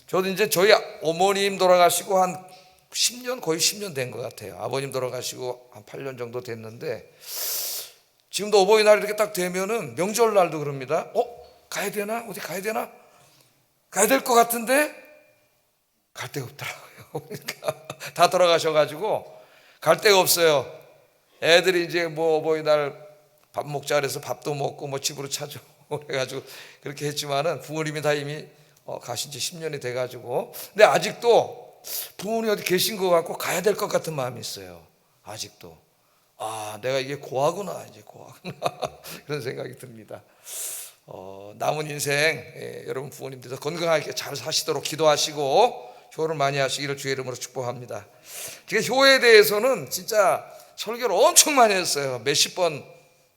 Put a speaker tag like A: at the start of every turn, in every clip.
A: 저도 이제 저희 어머님 돌아가시고 한 10년, 거의 10년 된 것 같아요. 아버님 돌아가시고 한 8년 정도 됐는데, 지금도 어버이날 이렇게 딱 되면은 명절날도 그럽니다. 가야 되나? 어디 가야 되나? 가야 될 것 같은데 갈 데가 없더라고요. 그러니까 다 돌아가셔가지고 갈 데가 없어요. 애들이 이제 뭐 어버이날 밥 먹자 그래서 밥도 먹고 뭐 집으로 찾아오고 그래가지고 그렇게 했지만은 부모님이 다 이미 가신 지 10년이 돼가지고, 근데 아직도 부모님이 어디 계신 것 같고 가야 될 것 같은 마음이 있어요. 아직도. 내가 이게 고하구나, 이제 고하구나 그런 생각이 듭니다. 남은 인생 여러분 부모님들도 건강하게 잘 사시도록 기도하시고 효를 많이 하시기를 주의 이름으로 축복합니다. 제가 효에 대해서는 진짜 설교를 엄청 많이 했어요. 몇십 번,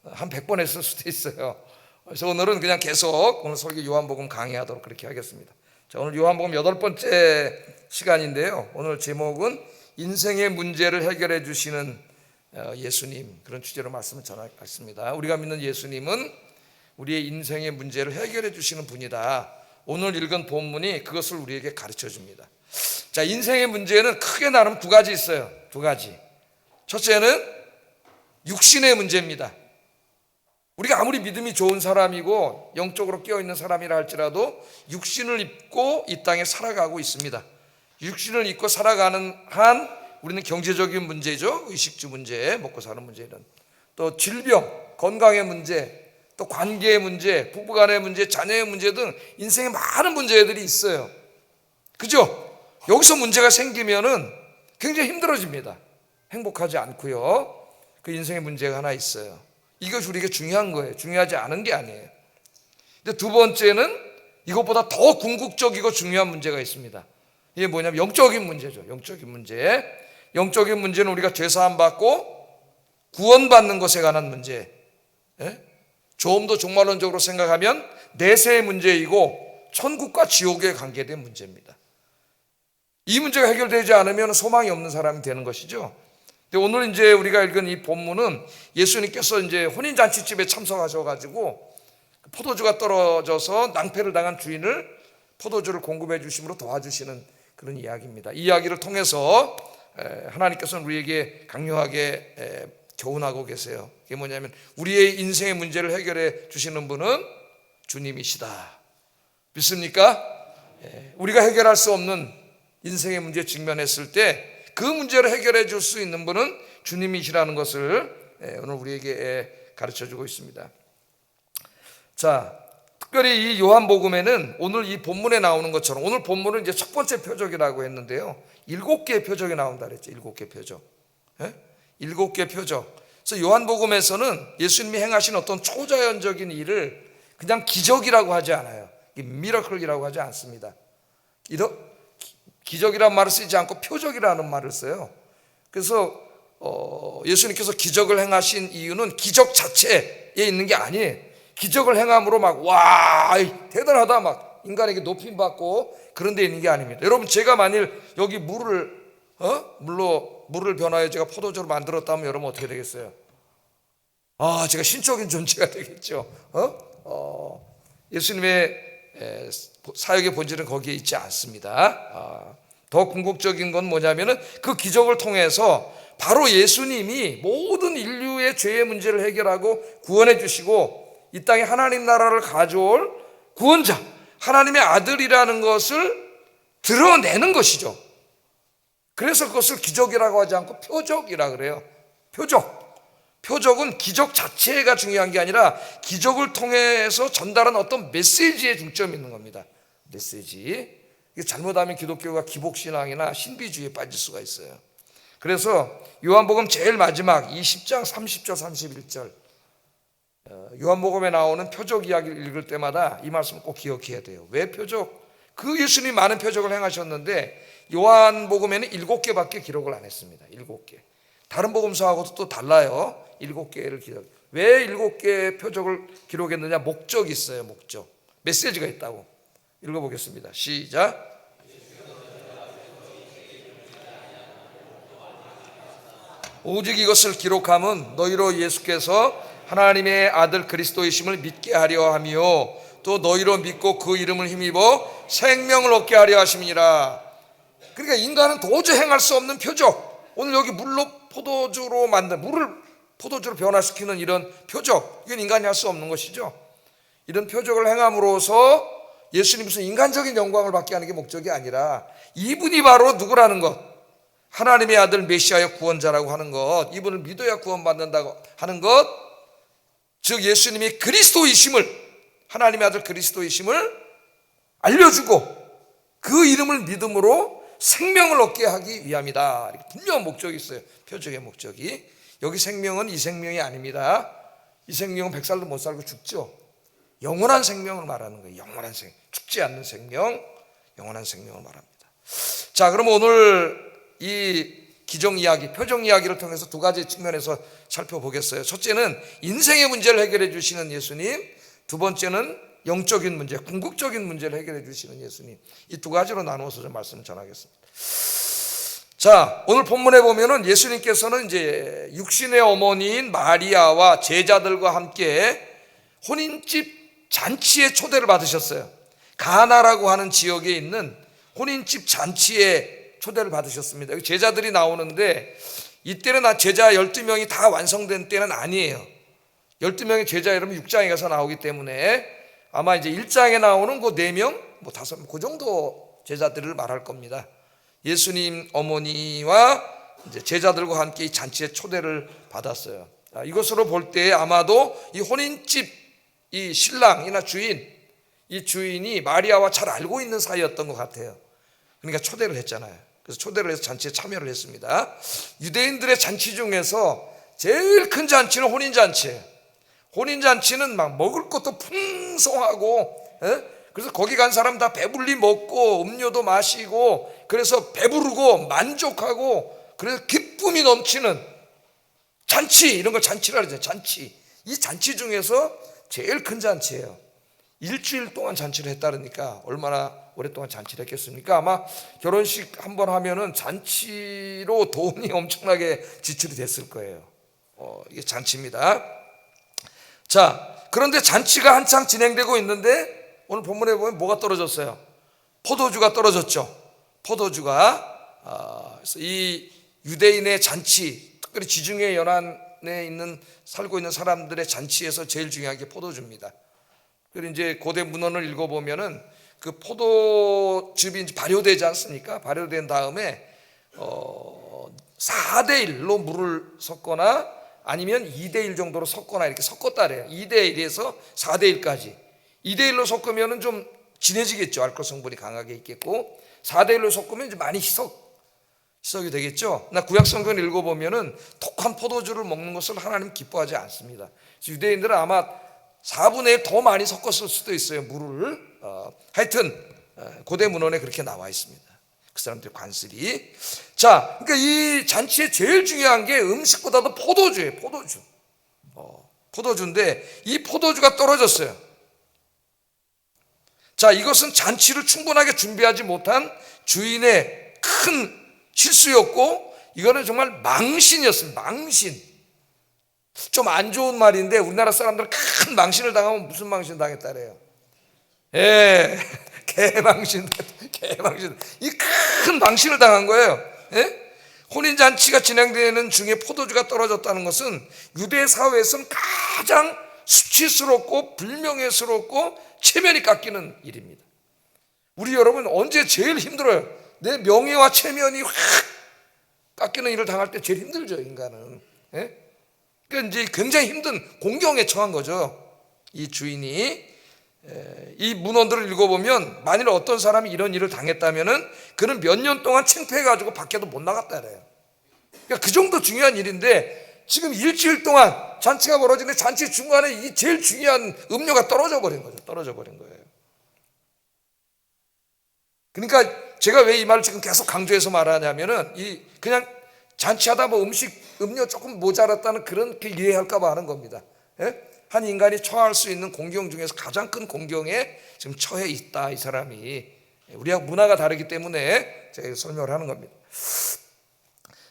A: 한 100번 했을 수도 있어요. 그래서 오늘은 그냥 계속 오늘 설교 요한복음 강의하도록 그렇게 하겠습니다. 자, 오늘 요한복음 8번째 시간인데요, 오늘 제목은 인생의 문제를 해결해 주시는 예수님, 그런 주제로 말씀을 전하겠습니다. 우리가 믿는 예수님은 우리의 인생의 문제를 해결해 주시는 분이다. 오늘 읽은 본문이 그것을 우리에게 가르쳐 줍니다. 자, 인생의 문제는 크게 나누면 두 가지 있어요. 두 가지. 첫째는 육신의 문제입니다. 우리가 아무리 믿음이 좋은 사람이고 영적으로 깨어있는 사람이라 할지라도 육신을 입고 이 땅에 살아가고 있습니다. 육신을 입고 살아가는 한 우리는 경제적인 문제죠. 의식주 문제, 먹고 사는 문제, 이런 또 질병, 건강의 문제, 또 관계의 문제, 부부간의 문제, 자녀의 문제 등 인생에 많은 문제들이 있어요. 그죠? 여기서 문제가 생기면은 굉장히 힘들어집니다. 행복하지 않고요. 그 인생의 문제가 하나 있어요. 이것이 우리에게 중요한 거예요. 중요하지 않은 게 아니에요. 근데 두 번째는 이것보다 더 궁극적이고 중요한 문제가 있습니다. 이게 뭐냐면 영적인 문제죠. 영적인 문제. 영적인 문제는 우리가 죄사함 받고 구원받는 것에 관한 문제. 좀 더 종말론적으로 생각하면 내세의 문제이고 천국과 지옥에 관계된 문제입니다. 이 문제가 해결되지 않으면 소망이 없는 사람이 되는 것이죠. 근데 오늘 이제 우리가 읽은 이 본문은 예수님께서 이제 혼인잔치집에 참석하셔가지고 포도주가 떨어져서 낭패를 당한 주인을 포도주를 공급해 주심으로 도와주시는 그런 이야기입니다. 이 이야기를 통해서 하나님께서는 우리에게 강력하게 교훈하고 계세요. 그게 뭐냐면 우리의 인생의 문제를 해결해 주시는 분은 주님이시다. 믿습니까? 우리가 해결할 수 없는 인생의 문제에 직면했을 때 그 문제를 해결해 줄 수 있는 분은 주님이시라는 것을 오늘 우리에게 가르쳐 주고 있습니다. 자, 특별히 이 요한복음에는 오늘 이 본문에 나오는 것처럼, 오늘 본문은 이제 첫 번째 표적이라고 했는데요, 7개의 표적이 나온다 그랬죠. 7개 표적. 7개 표적. 그래서 요한복음에서는 예수님이 행하신 어떤 초자연적인 일을 그냥 기적이라고 하지 않아요. 미러클이라고 하지 않습니다. 기적이라는 말을 쓰지 않고 표적이라는 말을 써요. 그래서 예수님께서 기적을 행하신 이유는 기적 자체에 있는 게 아니에요. 기적을 행함으로 막 와 대단하다 막 인간에게 높임 받고 그런 데 있는 게 아닙니다. 여러분, 제가 만일 여기 물을 변화해 제가 포도주로 만들었다면 여러분 어떻게 되겠어요? 제가 신적인 존재가 되겠죠. 예수님의 사역의 본질은 거기에 있지 않습니다. 더 궁극적인 건 뭐냐면은 그 기적을 통해서 바로 예수님이 모든 인류의 죄의 문제를 해결하고 구원해 주시고 이 땅에 하나님 나라를 가져올 구원자, 하나님의 아들이라는 것을 드러내는 것이죠. 그래서 그것을 기적이라고 하지 않고 표적이라 그래요. 표적은 기적 자체가 중요한 게 아니라 기적을 통해서 전달하는 어떤 메시지에 중점이 있는 겁니다. 메시지. 이게 잘못하면 기독교가 기복신앙이나 신비주의에 빠질 수가 있어요. 그래서 요한복음 제일 마지막 20장 30절 31절 요한복음에 나오는 표적 이야기를 읽을 때마다 이 말씀을 꼭 기억해야 돼요. 왜 표적? 그 예수님이 많은 표적을 행하셨는데 요한복음에는 7개밖에 기록을 안 했습니다. 7개. 다른 복음서하고도 또 달라요. 7개를 기록. 왜 7개의 표적을 기록했느냐? 목적이 있어요. 목적. 메시지가 있다고. 읽어보겠습니다. 시작. 오직 이것을 기록함은 너희로 예수께서 하나님의 아들 그리스도이심을 믿게 하려 하며 또 너희로 믿고 그 이름을 힘입어 생명을 얻게 하려 하심이니라. 그러니까 인간은 도저히 행할 수 없는 표적, 오늘 여기 물로 포도주로 만든, 물을 포도주로 변화시키는 이런 표적, 이건 인간이 할 수 없는 것이죠. 이런 표적을 행함으로써 예수님 무슨 인간적인 영광을 받게 하는 게 목적이 아니라 이분이 바로 누구라는 것, 하나님의 아들 메시아의 구원자라고 하는 것, 이분을 믿어야 구원받는다고 하는 것, 즉 예수님이 그리스도이심을, 하나님의 아들 그리스도이심을 알려주고 그 이름을 믿음으로 생명을 얻게 하기 위함이다. 이렇게 분명한 목적이 있어요. 표적의 목적이. 여기 생명은 이 생명이 아닙니다. 이 생명은 100살도 못 살고 죽죠. 영원한 생명을 말하는 거예요. 영원한 생명, 죽지 않는 생명, 영원한 생명을 말합니다. 자, 그럼 오늘 이 기정 이야기, 표적 이야기를 통해서 두 가지 측면에서 살펴보겠어요. 첫째는 인생의 문제를 해결해 주시는 예수님, 두 번째는 영적인 문제, 궁극적인 문제를 해결해 주시는 예수님. 이 두 가지로 나누어서 좀 말씀을 전하겠습니다. 자, 오늘 본문에 보면은 예수님께서는 이제 육신의 어머니인 마리아와 제자들과 함께 혼인집 잔치에 초대를 받으셨어요. 가나라고 하는 지역에 있는 혼인집 잔치에 초대를 받으셨습니다. 여기 제자들이 나오는데 이때는 제자 12명이 다 완성된 때는 아니에요. 12명의 제자 이름은 6장에 가서 나오기 때문에 아마 이제 1장에 나오는 그 4명, 뭐 5명, 그 정도 제자들을 말할 겁니다. 예수님 어머니와 이제 제자들과 함께 이 잔치에 초대를 받았어요. 이것으로 볼 때 아마도 이 혼인집 이 신랑이나 주인, 이 주인이 마리아와 잘 알고 있는 사이였던 것 같아요. 그러니까 초대를 했잖아요. 그래서 초대를 해서 잔치에 참여를 했습니다. 유대인들의 잔치 중에서 제일 큰 잔치는 혼인잔치예요. 혼인잔치는 막 먹을 것도 풍성하고, 그래서 거기 간 사람 다 배불리 먹고 음료도 마시고, 그래서 배부르고 만족하고, 그래서 기쁨이 넘치는 잔치, 이런 걸 잔치라 그러죠. 잔치. 이 잔치 중에서 제일 큰 잔치예요. 일주일 동안 잔치를 했다니까 얼마나 오랫동안 잔치를 했겠습니까? 아마 결혼식 한번 하면은 잔치로 돈이 엄청나게 지출이 됐을 거예요. 이게 잔치입니다. 자, 그런데 잔치가 한창 진행되고 있는데 오늘 본문에 보면 뭐가 떨어졌어요? 포도주가 떨어졌죠. 포도주가. 그래서 이 유대인의 잔치, 특별히 지중해 연안에 살고 있는 사람들의 잔치에서 제일 중요한 게 포도주입니다. 그리고 이제 고대 문헌을 읽어보면은 그 포도즙이 이제 발효되지 않습니까? 발효된 다음에 4대 1로 물을 섞거나 아니면 2대 1 정도로 섞거나 이렇게 섞었다래요. 2대 1에서 4대 1까지. 2대 1로 섞으면은 좀 진해지겠죠. 알코올 성분이 강하게 있겠고, 4대 1로 섞으면 이제 많이 희석이 되겠죠. 나 구약 성경을 읽어보면은 독한 포도주를 먹는 것을 하나님 기뻐하지 않습니다. 유대인들은 아마 4분의 1 더 많이 섞었을 수도 있어요, 물을. 하여튼 고대 문헌에 그렇게 나와 있습니다. 그 사람들의 관습이. 자, 그러니까 이 잔치에 제일 중요한 게 음식보다도 포도주예요. 포도주인데 이 포도주가 떨어졌어요. 자, 이것은 잔치를 충분하게 준비하지 못한 주인의 큰 실수였고, 이거는 정말 망신이었습니다. 망신. 좀 안 좋은 말인데 우리나라 사람들 큰 망신을 당하면 무슨 망신 당했다래요? 개망신. 이 큰 망신을 당한 거예요. 혼인잔치가 진행되는 중에 포도주가 떨어졌다는 것은 유대 사회에서는 가장 수치스럽고 불명예스럽고 체면이 깎이는 일입니다. 우리 여러분 언제 제일 힘들어요? 내 명예와 체면이 확 깎이는 일을 당할 때 제일 힘들죠, 인간은. 그러니까 이제 굉장히 힘든 공경에 처한 거죠. 이 주인이. 이 문헌들을 읽어보면 만일 어떤 사람이 이런 일을 당했다면은 그는 몇 년 동안 창피해가지고 밖에도 못 나갔다 그래요. 그러니까 그 정도 중요한 일인데 지금 일주일 동안 잔치가 벌어지는데 잔치 중간에 이 제일 중요한 음료가 떨어져 버린 거죠. 떨어져 버린 거예요. 그러니까 제가 왜 이 말을 지금 계속 강조해서 말하냐면은 이 그냥 잔치하다 뭐 음료 조금 모자랐다는 그런 게 이해할까 봐 하는 겁니다. 한 인간이 처할 수 있는 공경 중에서 가장 큰 공경에 지금 처해 있다, 이 사람이. 우리가 문화가 다르기 때문에 제가 설명을 하는 겁니다.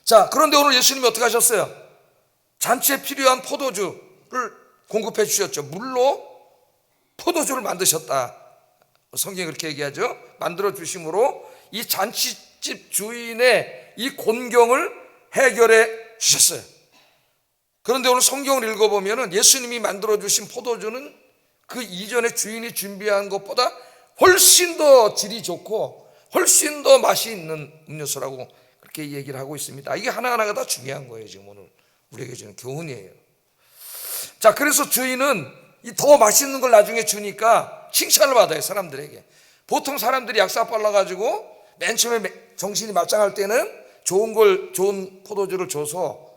A: 자, 그런데 오늘 예수님이 어떻게 하셨어요? 잔치에 필요한 포도주를 공급해 주셨죠. 물로 포도주를 만드셨다. 성경이 그렇게 얘기하죠. 만들어 주심으로 이 잔치집 주인의 이 곤경을 해결해 주셨어요. 그런데 오늘 성경을 읽어보면 예수님이 만들어 주신 포도주는 그 이전에 주인이 준비한 것보다 훨씬 더 질이 좋고 훨씬 더 맛이 있는 음료수라고 그렇게 얘기를 하고 있습니다. 이게 하나하나가 다 중요한 거예요. 지금 오늘 우리에게 주는 교훈이에요. 자, 그래서 주인은 이 더 맛있는 걸 나중에 주니까 칭찬을 받아요, 사람들에게. 보통 사람들이 약사 빨라가지고 맨 처음에 정신이 말짱할 때는 좋은 포도주를 줘서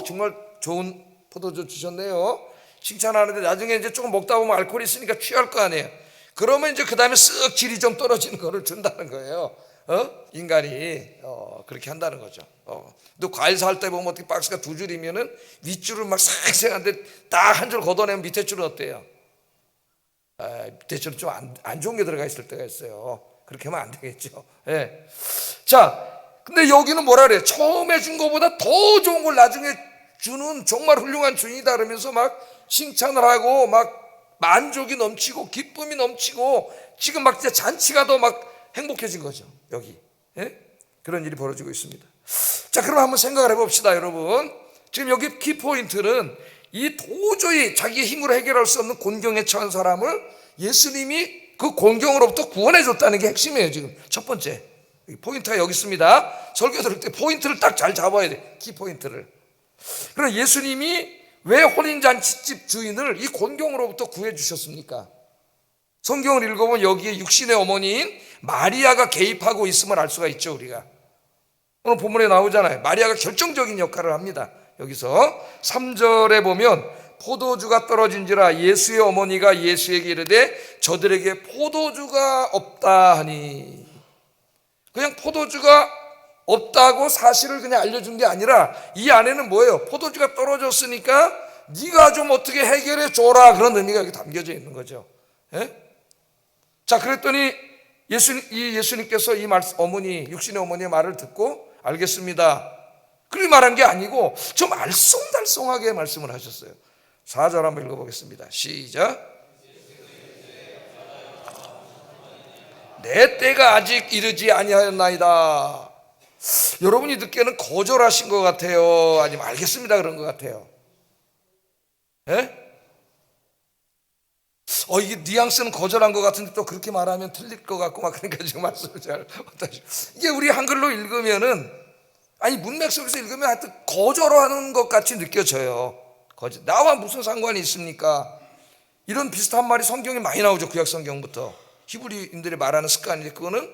A: 정말 좋은 포도주 주셨네요, 칭찬하는데 나중에 이제 조금 먹다 보면 알코올이 있으니까 취할 거 아니에요. 그러면 이제 그 다음에 쓱 질이 좀 떨어지는 거를 준다는 거예요. 인간이 그렇게 한다는 거죠. 또 과일 살 때 보면 어떻게 박스가 2줄이면은 윗줄은 막 쌩쌩한데 딱 한 줄 걷어내면 밑에 줄은 어때요? 밑에 줄은 좀 안 좋은 게 들어가 있을 때가 있어요. 그렇게 하면 안 되겠죠. 예. 자, 근데 여기는 뭐라 그래요? 처음에 준 거보다 더 좋은 걸 나중에 주는 정말 훌륭한 주인이다 그러면서 막 칭찬을 하고 막 만족이 넘치고 기쁨이 넘치고 지금 막 진짜 잔치가 더 막 행복해진 거죠. 여기 그런 일이 벌어지고 있습니다. 자, 그럼 한번 생각을 해봅시다, 여러분. 지금 여기 키포인트는 이 도저히 자기의 힘으로 해결할 수 없는 곤경에 처한 사람을 예수님이 그 곤경으로부터 구원해 줬다는 게 핵심이에요. 지금 첫 번째 포인트가 여기 있습니다. 설교 들을 때 포인트를 딱 잘 잡아야 돼, 키포인트를. 그럼 예수님이 왜 혼인잔치집 주인을 이 곤경으로부터 구해 주셨습니까? 성경을 읽어보면 여기에 육신의 어머니인 마리아가 개입하고 있음을 알 수가 있죠. 우리가 오늘 본문에 나오잖아요. 마리아가 결정적인 역할을 합니다. 여기서 3절에 보면 포도주가 떨어진지라 예수의 어머니가 예수에게 이르되 저들에게 포도주가 없다 하니, 그냥 포도주가 없다고 사실을 그냥 알려준 게 아니라 이 안에는 뭐예요? 포도주가 떨어졌으니까 네가 좀 어떻게 해결해 줘라, 그런 의미가 여기 담겨져 있는 거죠. 자, 그랬더니 예수님께서 이 육신의 어머니의 말을 듣고 알겠습니다, 그렇게 말한 게 아니고 좀 알쏭달쏭하게 말씀을 하셨어요. 4절 한번 읽어보겠습니다. 시작. 내 때가 아직 이르지 아니하였나이다. 여러분이 듣기에는 거절하신 것 같아요, 아니면 알겠습니다 그런 것 같아요? 이게 뉘앙스는 거절한 것 같은데 또 그렇게 말하면 틀릴 것 같고 막, 그러니까 지금 말씀을 잘 못하시고, 이게 우리 한글로 읽으면은, 아니 문맥 속에서 읽으면 하여튼 거절하는 것 같이 느껴져요. 나와 무슨 상관이 있습니까? 이런 비슷한 말이 성경에 많이 나오죠. 구약 성경부터. 히브리인들이 말하는 습관인데 그거는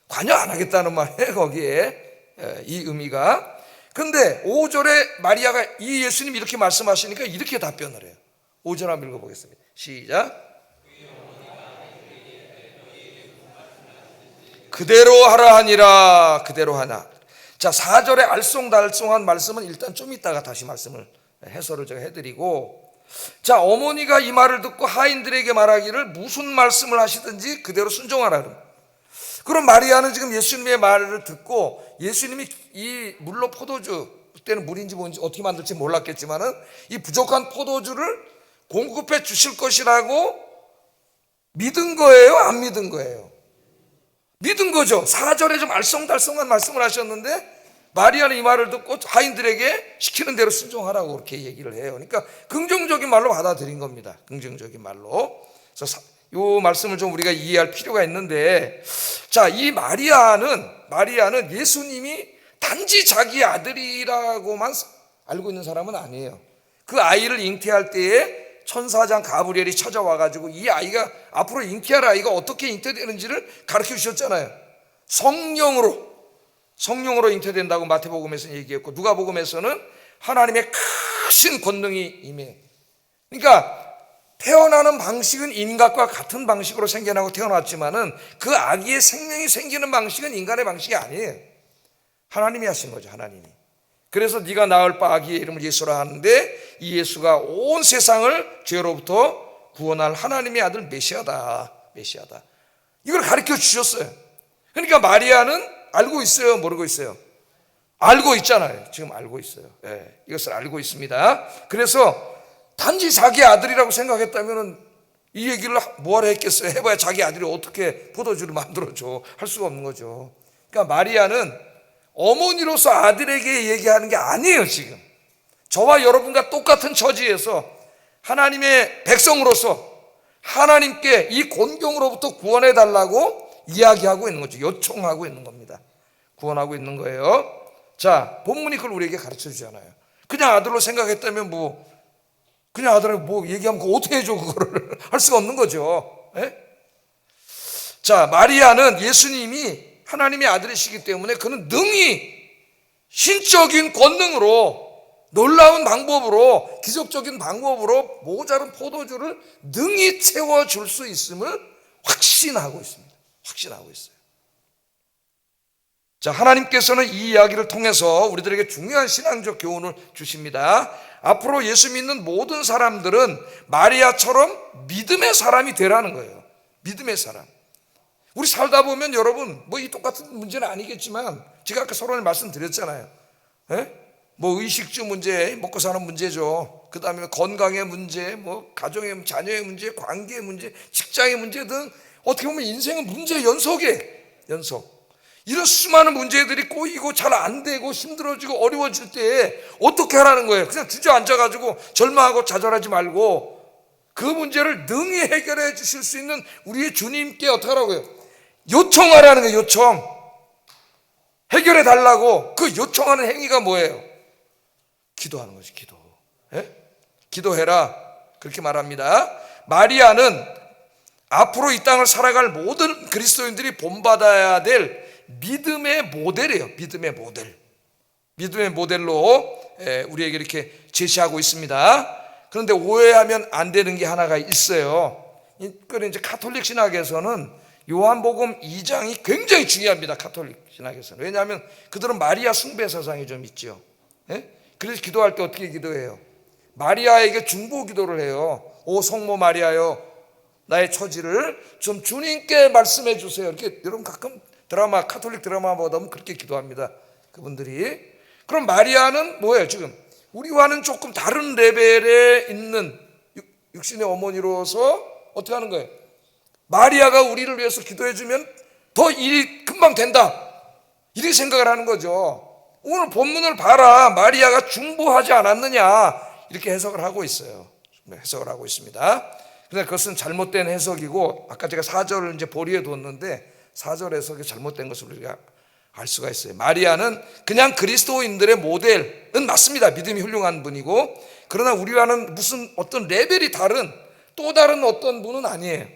A: 관여 안 하겠다는 말이에요, 거기에 이 의미가. 근데 5절에 마리아가 이 예수님이 이렇게 말씀하시니까 이렇게 답변을 해요. 5절 한번 읽어보겠습니다. 시작. 그대로 하라 하니라. 그대로 하나. 자, 4절에 알쏭달쏭한 말씀은 일단 좀 이따가 다시 해설을 제가 해드리고, 자, 어머니가 이 말을 듣고 하인들에게 말하기를 무슨 말씀을 하시든지 그대로 순종하라. 그럼 마리아는 지금 예수님의 말을 듣고, 예수님이 물론 포도주, 그때는 물인지 뭔지 어떻게 만들지 몰랐겠지만은 이 부족한 포도주를 공급해 주실 것이라고 믿은 거예요, 안 믿은 거예요? 믿은 거죠. 4절에 좀 알쏭달쏭한 말씀을 하셨는데 마리아는 이 말을 듣고 하인들에게 시키는 대로 순종하라고 그렇게 얘기를 해요. 그러니까 긍정적인 말로 받아들인 겁니다. 긍정적인 말로. 그래서 이 말씀을 좀 우리가 이해할 필요가 있는데, 자, 이 마리아는 예수님이 단지 자기 아들이라고만 알고 있는 사람은 아니에요. 그 아이를 잉태할 때에 천사장 가브리엘이 찾아와가지고 이 아이가 앞으로 잉태할 아이가 어떻게 잉태되는지를 가르쳐 주셨잖아요. 성령으로 잉태된다고 마태복음에서는 얘기했고, 누가복음에서는 하나님의 크신 권능이 임해. 그러니까 태어나는 방식은 인간과 같은 방식으로 생겨나고 태어났지만은 그 아기의 생명이 생기는 방식은 인간의 방식이 아니에요. 하나님이 하신 거죠, 하나님이. 그래서 네가 낳을 바 아기의 이름을 예수라 하는데, 이 예수가 온 세상을 죄로부터 구원할 하나님의 아들 메시아다. 이걸 가르쳐 주셨어요. 그러니까 마리아는 알고 있어요, 모르고 있어요? 알고 있잖아요. 지금 알고 있어요. 이것을 알고 있습니다. 그래서 단지 자기 아들이라고 생각했다면 이 얘기를 뭐하러 했겠어요? 해봐야 자기 아들이 어떻게 포도주를 만들어줘. 할 수가 없는 거죠. 그러니까 마리아는 어머니로서 아들에게 얘기하는 게 아니에요. 지금 저와 여러분과 똑같은 처지에서 하나님의 백성으로서 하나님께 이 곤경으로부터 구원해 달라고 이야기하고 있는 거죠. 요청하고 있는 겁니다. 구원하고 있는 거예요. 자, 본문이 그걸 우리에게 가르쳐 주잖아요. 그냥 아들로 생각했다면 그냥 아들하고 얘기하면 그거 어떻게 해줘, 그거를. 할 수가 없는 거죠. 예? 자, 마리아는 예수님이 하나님의 아들이시기 때문에 그는 능히 신적인 권능으로, 놀라운 방법으로, 기적적인 방법으로 모자른 포도주를 능히 채워줄 수 있음을 확신하고 있습니다. 확신하고 있어요. 자, 하나님께서는 이 이야기를 통해서 우리들에게 중요한 신앙적 교훈을 주십니다. 앞으로 예수 믿는 모든 사람들은 마리아처럼 믿음의 사람이 되라는 거예요. 믿음의 사람. 우리 살다 보면 여러분 이 똑같은 문제는 아니겠지만 제가 아까 서론에 말씀드렸잖아요. 의식주 문제, 먹고 사는 문제죠. 그 다음에 건강의 문제, 가정의, 자녀의 문제, 관계의 문제, 직장의 문제 등 어떻게 보면 인생은 문제의 연속. 이런 수많은 문제들이 꼬이고 잘 안 되고 힘들어지고 어려워질 때 어떻게 하라는 거예요? 그냥 주저앉아가지고 절망하고 좌절하지 말고 그 문제를 능히 해결해 주실 수 있는 우리의 주님께 어떻게 하라고요? 요청하라는 거예요. 요청. 해결해 달라고. 그 요청하는 행위가 뭐예요? 기도하는 거지. 기도. 기도해라, 그렇게 말합니다. 마리아는 앞으로 이 땅을 살아갈 모든 그리스도인들이 본받아야 될 믿음의 모델이에요. 믿음의 모델로 우리에게 이렇게 제시하고 있습니다. 그런데 오해하면 안 되는 게 하나가 있어요. 이제 가톨릭 신학에서는 요한복음 2장이 굉장히 중요합니다. 가톨릭 신학에서는. 왜냐하면 그들은 마리아 숭배 사상이 좀 있죠. 그래서 기도할 때 어떻게 기도해요? 마리아에게 중보 기도를 해요. 오 성모 마리아여, 나의 처지를 좀 주님께 말씀해 주세요. 이렇게 여러분 가끔 가톨릭 드라마 보다 보면 그렇게 기도합니다. 그분들이. 그럼 마리아는 뭐예요? 지금 우리와는 조금 다른 레벨에 있는 육신의 어머니로서 어떻게 하는 거예요? 마리아가 우리를 위해서 기도해 주면 더 일이 금방 된다, 이렇게 생각을 하는 거죠. 오늘 본문을 봐라. 마리아가 중보하지 않았느냐, 이렇게 해석을 하고 있어요. 해석을 하고 있습니다. 그런데 그것은 잘못된 해석이고, 아까 제가 4절을 이제 보리에 두었는데 4절 해석이 잘못된 것을 우리가 알 수가 있어요. 마리아는 그냥 그리스도인들의 모델은 맞습니다. 믿음이 훌륭한 분이고, 그러나 우리와는 무슨 어떤 레벨이 다른 또 다른 어떤 분은 아니에요.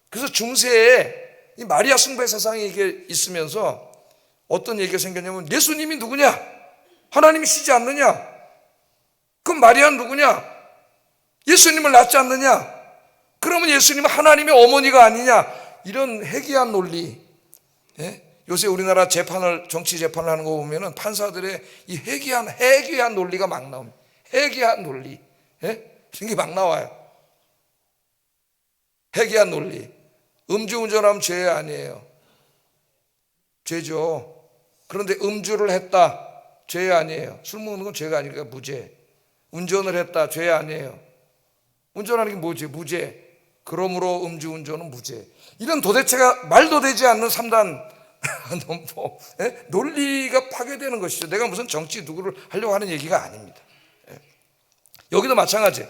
A: 그래서 중세에 이 마리아 숭배 사상이 이게 있으면서 어떤 얘기가 생겼냐면, 예수님이 누구냐? 하나님이시지 않느냐? 그럼 마리아는 누구냐? 예수님을 낳지 않느냐? 그러면 예수님은 하나님의 어머니가 아니냐? 이런 해괴한 논리. 요새 우리나라 정치 재판을 하는 거 보면은 판사들의 이 해괴한 논리가 막 나옵니다. 해괴한 논리. 이게 막 나와요. 해괴한 논리. 음주운전하면 죄 아니에요. 죄죠. 그런데 음주를 했다, 죄 아니에요. 술 먹는 건 죄가 아니니까 무죄. 운전을 했다, 죄 아니에요. 운전하는 게 뭐지? 무죄. 그러므로 음주운전은 무죄. 이런 도대체가 말도 되지 않는 3단 논법, 논리가 파괴되는 것이죠. 내가 무슨 정치 누구를 하려고 하는 얘기가 아닙니다. 여기도 마찬가지.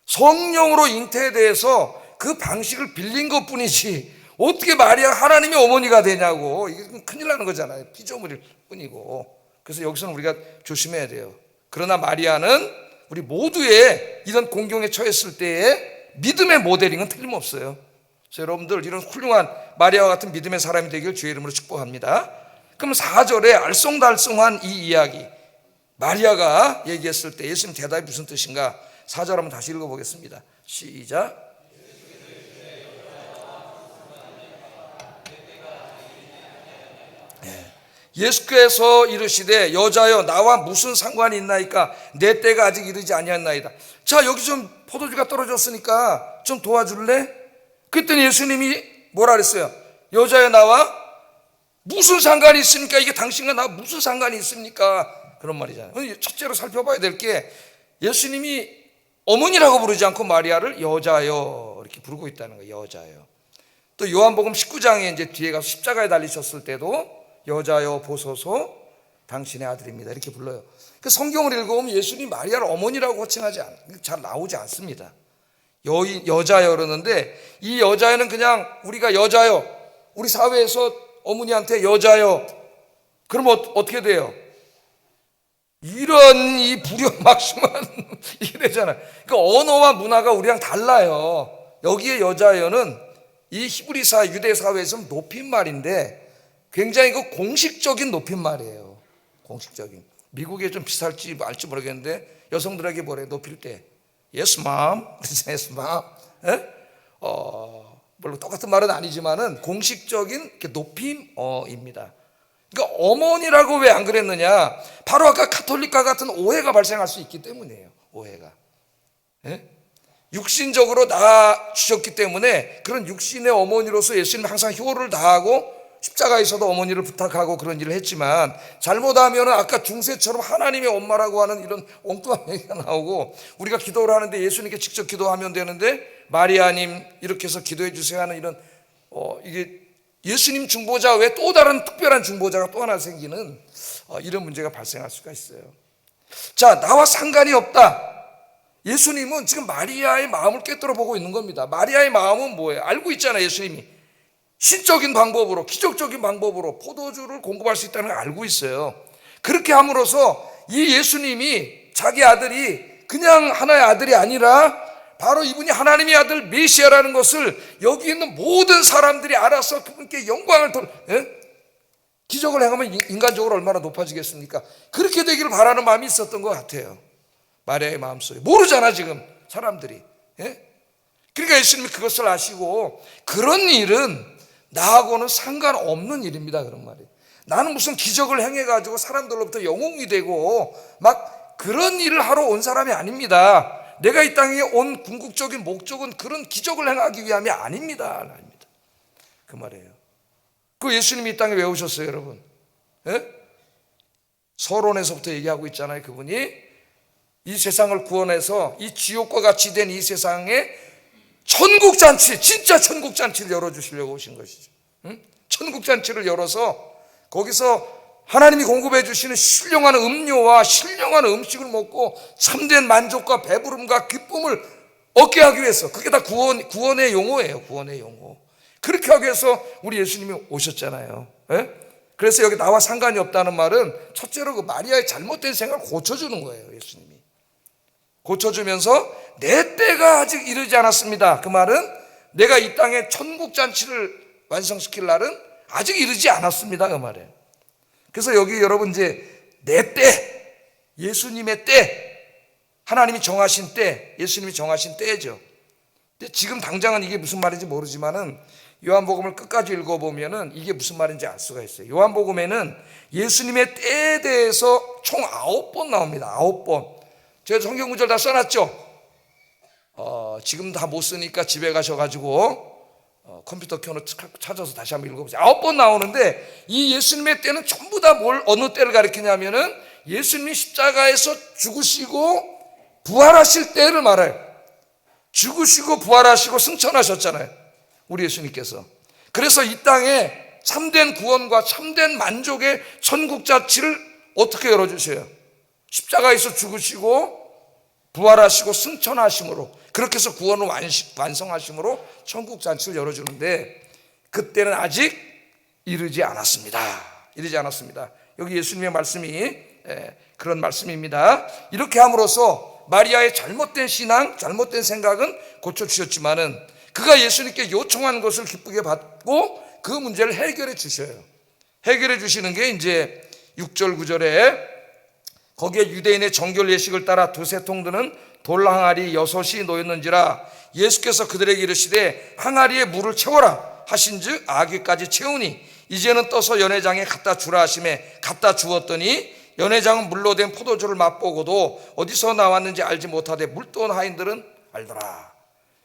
A: 성령으로 잉태돼서 그 방식을 빌린 것뿐이지 어떻게 마리아가 하나님의 어머니가 되냐고. 이게 큰일 나는 거잖아요. 피조물일 뿐이고. 그래서 여기서는 우리가 조심해야 돼요. 그러나 마리아는 우리 모두의 이런 공경에 처했을 때에 믿음의 모델링은 틀림없어요. 그래서 여러분들 이런 훌륭한 마리아와 같은 믿음의 사람이 되길 주의 이름으로 축복합니다. 그럼 4절에 알쏭달쏭한 이 이야기, 마리아가 얘기했을 때 예수님 대답이 무슨 뜻인가? 4절 한번 다시 읽어보겠습니다. 시작. 예수께서 이르시되 여자여 나와 무슨 상관이 있나이까? 내 때가 아직 이르지 아니하였나이다. 자, 여기 좀 포도주가 떨어졌으니까 좀 도와줄래? 그랬더니 예수님이 뭐라 그랬어요? 여자여 나와 무슨 상관이 있습니까? 이게 당신과 나 무슨 상관이 있습니까? 그런 말이잖아요. 첫째로 살펴봐야 될 게, 예수님이 어머니라고 부르지 않고 마리아를 여자여 이렇게 부르고 있다는 거예요. 여자여. 또 요한복음 19장에 이제 뒤에 가서 십자가에 달리셨을 때도 여자여 보소서 당신의 아들입니다 이렇게 불러요. 그 성경을 읽어보면 예수님 마리아를 어머니라고 호칭하지 잘 나오지 않습니다. 여자여 그러는데 이 여자여는 그냥 우리가 여자여, 우리 사회에서 어머니한테 여자여 그러면 어떻게 돼요? 이런 이 불효막심한 이게 되잖아요. 그러니까 언어와 문화가 우리랑 달라요. 여기에 여자여는 이 히브리사 유대 사회에서는 높임말인데 굉장히 그 공식적인 높임말이에요. 공식적인. 미국에 좀 비슷할지 알지 모르겠는데 여성들에게 뭐래 높일 때 Yes mom, Yes mom. 물론 똑같은 말은 아니지만은 공식적인 높임입니다. 그러니까 어머니라고 왜 안 그랬느냐? 바로 아까 카톨릭과 같은 오해가 발생할 수 있기 때문이에요. 오해가. 육신적으로 낳아주셨기 때문에 그런 육신의 어머니로서 예수님 항상 효를 다하고 십자가에서도 어머니를 부탁하고 그런 일을 했지만 잘못하면 아까 중세처럼 하나님의 엄마라고 하는 이런 엉뚱한 얘기가 나오고 우리가 기도를 하는데 예수님께 직접 기도하면 되는데 마리아님 이렇게 해서 기도해 주세요 하는 이런 이게 예수님 중보자 외에 또 다른 특별한 중보자가 또 하나 생기는 이런 문제가 발생할 수가 있어요. 자, 나와 상관이 없다. 예수님은 지금 마리아의 마음을 꿰뚫어 보고 있는 겁니다. 마리아의 마음은 뭐예요? 알고 있잖아요. 예수님이 신적인 방법으로 기적적인 방법으로 포도주를 공급할 수 있다는 걸 알고 있어요. 그렇게 함으로써 이 예수님이 자기 아들이 그냥 하나의 아들이 아니라 바로 이분이 하나님의 아들 메시아라는 것을 여기 있는 모든 사람들이 알아서 그분께 영광을 기적을 행하면 인간적으로 얼마나 높아지겠습니까? 그렇게 되기를 바라는 마음이 있었던 것 같아요. 마리아의 마음속에. 모르잖아 지금 사람들이. 그러니까 예수님이 그것을 아시고 그런 일은 나하고는 상관없는 일입니다. 그런 말이에요. 나는 무슨 기적을 행해가지고 사람들로부터 영웅이 되고 막 그런 일을 하러 온 사람이 아닙니다. 내가 이 땅에 온 궁극적인 목적은 그런 기적을 행하기 위함이 아닙니다. 그 말이에요. 그 예수님이 이 땅에 왜 오셨어요, 여러분? 서론에서부터 얘기하고 있잖아요. 그분이 이 세상을 구원해서 이 지옥과 같이 된 이 세상에 천국잔치, 진짜 천국잔치를 열어주시려고 오신 것이죠. 천국잔치를 열어서 거기서 하나님이 공급해 주시는 신령한 음료와 신령한 음식을 먹고 참된 만족과 배부름과 기쁨을 얻게 하기 위해서, 그게 다 구원의 용어예요. 구원의 용어. 그렇게 하기 위해서 우리 예수님이 오셨잖아요. 그래서 여기 나와 상관이 없다는 말은 첫째로 그 마리아의 잘못된 생각을 고쳐주는 거예요. 예수님이 고쳐주면서 내 때가 아직 이르지 않았습니다. 그 말은 내가 이 땅에 천국잔치를 완성시킬 날은 아직 이르지 않았습니다. 그 말이에요. 그래서 여기 여러분 이제 내 때, 예수님의 때, 하나님이 정하신 때, 예수님이 정하신 때죠. 근데 지금 당장은 이게 무슨 말인지 모르지만은 요한복음을 끝까지 읽어보면은 이게 무슨 말인지 알 수가 있어요. 요한복음에는 예수님의 때에 대해서 총 9번 나옵니다. 9번. 제가 성경 구절 다 써놨죠. 지금 다 못 쓰니까 집에 가셔가지고 컴퓨터 켜놓고 찾아서 다시 한번 읽어보세요. 9번 나오는데 이 예수님의 때는 전부 다 어느 때를 가리키냐면은 예수님이 십자가에서 죽으시고 부활하실 때를 말해요. 죽으시고 부활하시고 승천하셨잖아요. 우리 예수님께서. 그래서 이 땅에 참된 구원과 참된 만족의 천국잔치를 어떻게 열어주세요? 십자가에서 죽으시고 부활하시고 승천하심으로, 그렇게 해서 구원을 완성하심으로 천국잔치를 열어주는데 그때는 아직 이르지 않았습니다. 이르지 않았습니다. 여기 예수님의 말씀이 그런 말씀입니다. 이렇게 함으로써 마리아의 잘못된 신앙, 잘못된 생각은 고쳐주셨지만은 그가 예수님께 요청한 것을 기쁘게 받고 그 문제를 해결해 주셔요. 해결해 주시는 게 이제 6절 9절에 거기에 유대인의 정결 예식을 따라 두세 통 드는 돌 항아리 6이 놓였는지라 예수께서 그들에게 이르시되 항아리에 물을 채워라 하신즉 아귀까지 채우니 이제는 떠서 연회장에 갖다 주라 하시매 갖다 주었더니 연회장은 물로 된 포도주를 맛보고도 어디서 나왔는지 알지 못하되 물돈 하인들은 알더라.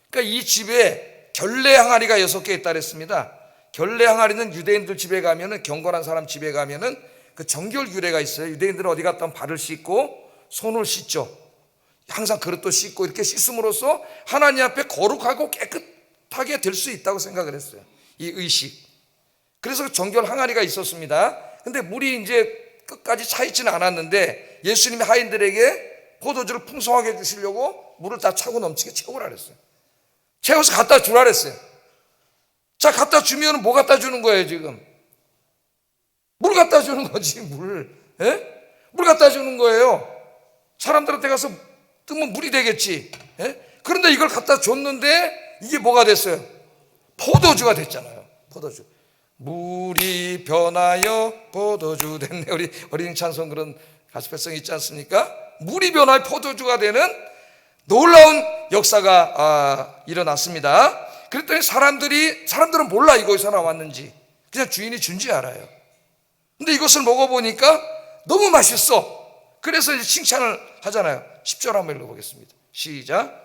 A: 그러니까 이 집에 결례 항아리가 6개 있다 그랬습니다. 결례 항아리는 유대인들 집에 가면은, 경건한 사람 집에 가면은 그 정결 규례가 있어요. 유대인들은 어디 갔다 발을 씻고 손을 씻죠. 항상 그릇도 씻고 이렇게 씻음으로써 하나님 앞에 거룩하고 하게 될 수 있다고 생각을 했어요. 이 의식. 그래서 정결 항아리가 있었습니다. 근데 물이 이제 끝까지 차 있지는 않았는데 예수님이 하인들에게 포도주를 풍성하게 주시려고 물을 다 차고 넘치게 채우라 그랬어요. 채워서 갖다 주라 그랬어요. 자, 갖다 주면 뭐 갖다 주는 거예요 지금? 물 갖다 주는 거지. 물 갖다 주는 거예요. 사람들한테 가서 뜨면 물이 되겠지. 그런데 이걸 갖다 줬는데 이게 뭐가 됐어요? 포도주가 됐잖아요. 포도주. 물이 변하여 포도주 됐네. 우리 어린이 찬송 그런 가스펠성이 있지 않습니까? 물이 변하여 포도주가 되는 놀라운 역사가 일어났습니다. 그랬더니 사람들은 몰라 이거에서 나왔는지. 그냥 주인이 준지 알아요. 근데 이것을 먹어보니까 너무 맛있어. 그래서 이제 칭찬을 하잖아요. 10절 한번 읽어보겠습니다. 시작.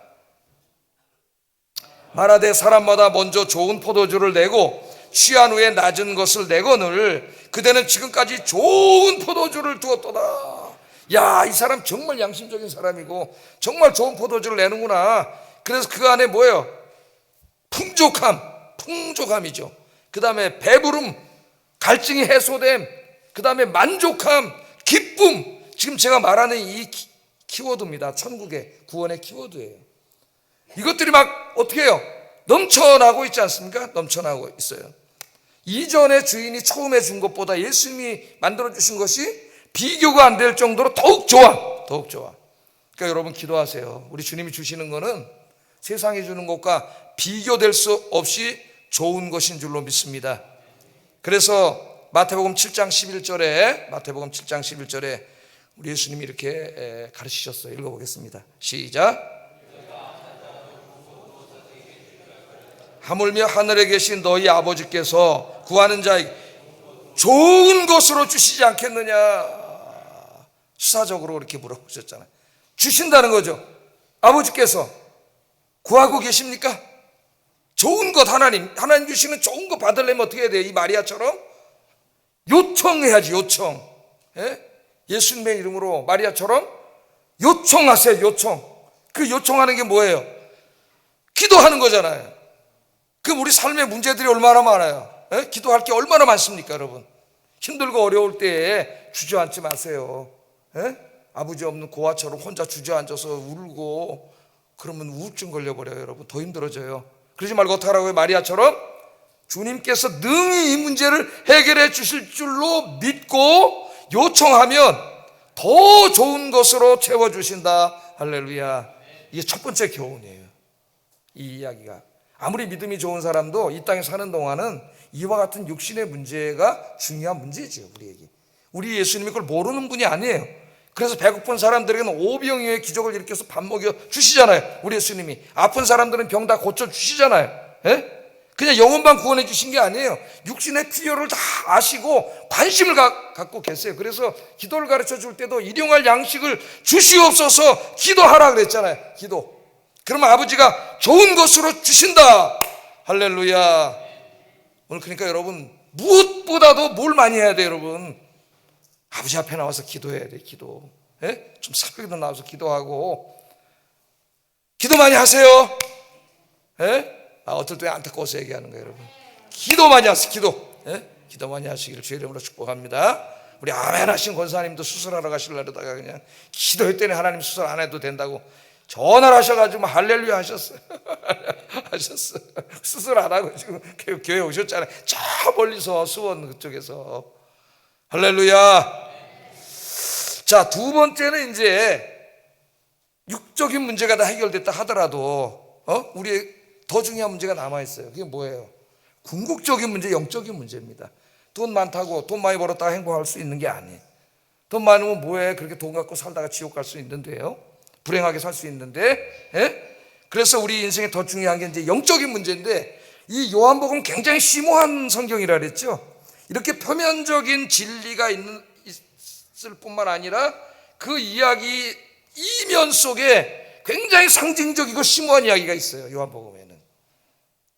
A: 말하되 사람마다 먼저 좋은 포도주를 내고 취한 후에 낮은 것을 내거늘 그대는 지금까지 좋은 포도주를 두었도다. 야, 이 사람 정말 양심적인 사람이고 정말 좋은 포도주를 내는구나. 그래서 그 안에 뭐예요? 풍족함이죠. 그 다음에 배부름, 갈증이 해소됨, 그 다음에 만족함, 기쁨. 지금 제가 말하는 이 키워드입니다. 천국의 구원의 키워드예요. 이것들이 막 어떻게 해요? 넘쳐나고 있지 않습니까? 넘쳐나고 있어요. 이전에 주인이 처음에 준 것보다 예수님이 만들어주신 것이 비교가 안 될 정도로 더욱 좋아. 그러니까 여러분 기도하세요. 우리 주님이 주시는 거는 세상이 주는 것과 비교될 수 없이 좋은 것인 줄로 믿습니다. 그래서 마태복음 7장 11절에 우리 예수님이 이렇게 가르치셨어요. 읽어보겠습니다. 시작. 하물며 하늘에 계신 너희 아버지께서 구하는 자에게 좋은 것으로 주시지 않겠느냐. 수사적으로 이렇게 물어보셨잖아요. 주신다는 거죠. 아버지께서 구하고 계십니까? 좋은 것 하나님 주시는 좋은 거 받으려면 어떻게 해야 돼요? 이 마리아처럼 요청해야지. 요청. 예수님의 이름으로 마리아처럼 요청하세요. 요청. 그 요청하는 게 뭐예요? 기도하는 거잖아요. 그럼 우리 삶의 문제들이 얼마나 많아요. 기도할 게 얼마나 많습니까 여러분? 힘들고 어려울 때에 주저앉지 마세요. 아버지 없는 고아처럼 혼자 주저앉아서 울고 그러면 우울증 걸려버려요. 여러분 더 힘들어져요. 그러지 말고 어떻게 하라고요? 마리아처럼 주님께서 능히 이 문제를 해결해 주실 줄로 믿고 요청하면 더 좋은 것으로 채워주신다. 할렐루야. 이게 첫 번째 교훈이에요. 이 이야기가 아무리 믿음이 좋은 사람도 이 땅에 사는 동안은 이와 같은 육신의 문제가 중요한 문제지요. 우리 예수님이 그걸 모르는 분이 아니에요. 그래서 배고픈 사람들에게는 오병이어의 기적을 일으켜서 밥 먹여 주시잖아요. 우리 예수님이 아픈 사람들은 병 다 고쳐 주시잖아요. 그냥 영혼만 구원해 주신 게 아니에요. 육신의 필요를 다 아시고 관심을 갖고 계세요. 그래서 기도를 가르쳐 줄 때도 일용할 양식을 주시옵소서 기도하라 그랬잖아요. 기도. 그러면 아버지가 좋은 것으로 주신다. 할렐루야. 오늘 그러니까 여러분 무엇보다도 뭘 많이 해야 돼요 여러분? 아버지 앞에 나와서 기도해야 돼요. 기도. 좀 새벽에도 나와서 기도하고 기도 많이 하세요. 어떨 때 안타까워서 얘기하는 거예요 여러분. 기도 많이 하세요. 기도 많이 하시기를 주의 이름으로 축복합니다. 우리 아멘 하신 권사님도 수술하러 가시려다가 그냥 기도했더니 하나님 수술 안 해도 된다고 전화를 하셔가지고 할렐루야 하셨어요. 수술 안 하고 지금 교회 오셨잖아요. 저 멀리서 수원 그쪽에서. 할렐루야. 자, 두 번째는 이제 육적인 문제가 다 해결됐다 하더라도 우리의 더 중요한 문제가 남아있어요. 그게 뭐예요? 궁극적인 문제, 영적인 문제입니다. 돈 많다고 돈 많이 벌었다가 행복할 수 있는 게 아니에요. 돈 많으면 뭐해? 그렇게 돈 갖고 살다가 지옥 갈 수 있는데요. 불행하게 살 수 있는데. 그래서 우리 인생에 더 중요한 게 이제 영적인 문제인데 이 요한복음 굉장히 심오한 성경이라 그랬죠. 이렇게 표면적인 진리가 있을 뿐만 아니라 그 이야기 이면 속에 굉장히 상징적이고 심오한 이야기가 있어요. 요한복음에는.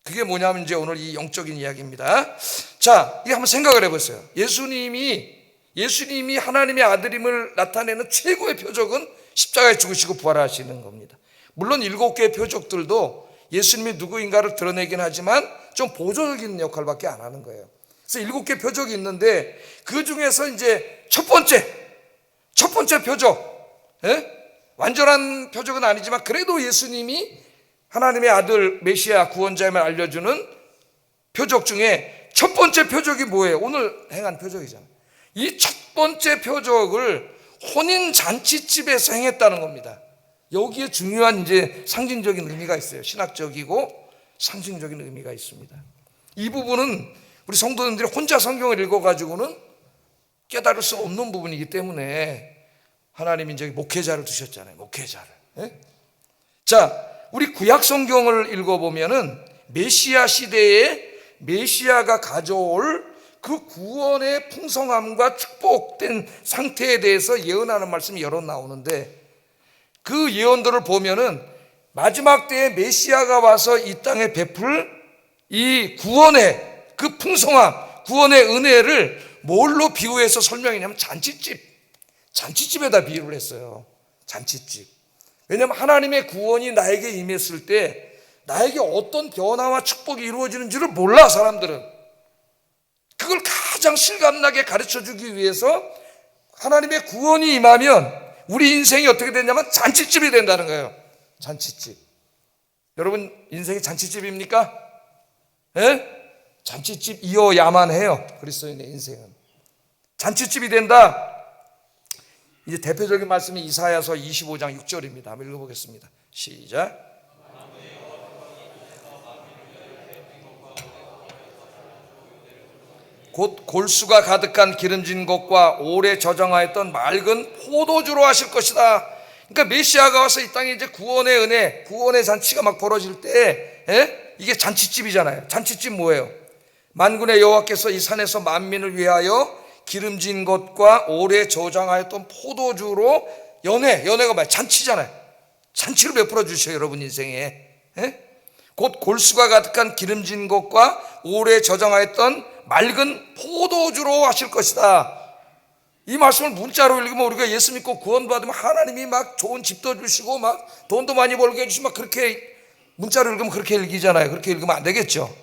A: 그게 뭐냐면 이제 오늘 이 영적인 이야기입니다. 자, 이게 한번 생각을 해보세요. 예수님이 하나님의 아들임을 나타내는 최고의 표적은 십자가에 죽으시고 부활하시는 겁니다. 물론 7개의 표적들도 예수님이 누구인가를 드러내긴 하지만 좀 보조적인 역할밖에 안 하는 거예요. 그래서 7개 표적이 있는데 그 중에서 이제 첫 번째 표적, 완전한 표적은 아니지만 그래도 예수님이 하나님의 아들 메시아 구원자임을 알려주는 표적 중에 첫 번째 표적이 뭐예요? 오늘 행한 표적이잖아요. 이 첫 번째 표적을 혼인 잔치집에서 행했다는 겁니다. 여기에 중요한 이제 상징적인 의미가 있어요. 신학적이고 상징적인 의미가 있습니다. 이 부분은 우리 성도님들이 혼자 성경을 읽어가지고는 깨달을 수 없는 부분이기 때문에 하나님이 이제 목회자를 두셨잖아요. 목회자를. 자, 우리 구약 성경을 읽어보면은 메시아 시대에 메시아가 가져올 그 구원의 풍성함과 축복된 상태에 대해서 예언하는 말씀이 여러 나오는데 그 예언들을 보면은 마지막 때에 메시아가 와서 이 땅에 베풀 이 구원의 그 풍성함, 구원의 은혜를 뭘로 비유해서 설명했냐면 잔치집에다 비유를 했어요. 잔치집. 왜냐하면 하나님의 구원이 나에게 임했을 때 나에게 어떤 변화와 축복이 이루어지는지를 몰라. 사람들은 그걸 가장 실감나게 가르쳐주기 위해서 하나님의 구원이 임하면 우리 인생이 어떻게 되냐면 잔치집이 된다는 거예요. 잔치집. 여러분 인생이 잔치집입니까? 잔치집이어야만 해요. 그리스도인의 인생은 잔치집이 된다. 이제 대표적인 말씀이 이사야서 25장 6절입니다. 한번 읽어보겠습니다. 시작. 곧 골수가 가득한 기름진 것과 오래 저장하였던 맑은 포도주로 하실 것이다. 그러니까 메시아가 와서 이 땅에 이제 구원의 은혜, 구원의 잔치가 막 벌어질 때, 이게 잔치집이잖아요. 잔치집 뭐예요? 만군의 여호와께서 이 산에서 만민을 위하여 기름진 것과 오래 저장하였던 포도주로 연회가 뭐야? 잔치잖아요. 잔치를 베풀어 주셔요, 여러분 인생에. 곧 골수가 가득한 기름진 것과 오래 저장하였던 맑은 포도주로 하실 것이다. 이 말씀을 문자로 읽으면 우리가 예수 믿고 구원받으면 하나님이 막 좋은 집도 주시고 막 돈도 많이 벌게 해주시고 막 그렇게 문자로 읽으면 그렇게 읽이잖아요. 그렇게 읽으면 안 되겠죠.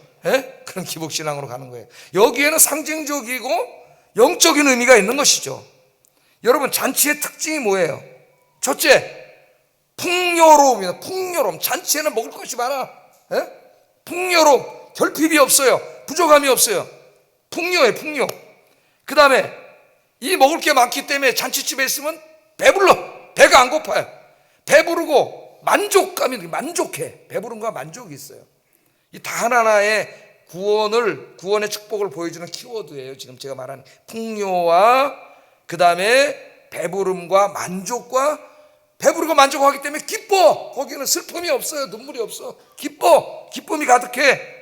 A: 그런 기복신앙으로 가는 거예요. 여기에는 상징적이고 영적인 의미가 있는 것이죠. 여러분 잔치의 특징이 뭐예요? 첫째, 풍요로움이다. 풍요로움. 잔치에는 먹을 것이 많아. 풍요로움. 결핍이 없어요. 부족함이 없어요. 풍요해, 풍요. 그 다음에 이 먹을 게 많기 때문에 잔치집에 있으면 배불러. 배가 안 고파요. 배부르고 만족해. 배부름과 만족이 있어요. 이 다 하나하나의 구원의 축복을 보여주는 키워드예요. 지금 제가 말하는 풍요와 그 다음에 배부름과 만족과 배부르고 만족하기 때문에 기뻐. 거기는 슬픔이 없어요. 눈물이 없어. 기쁨이 가득해.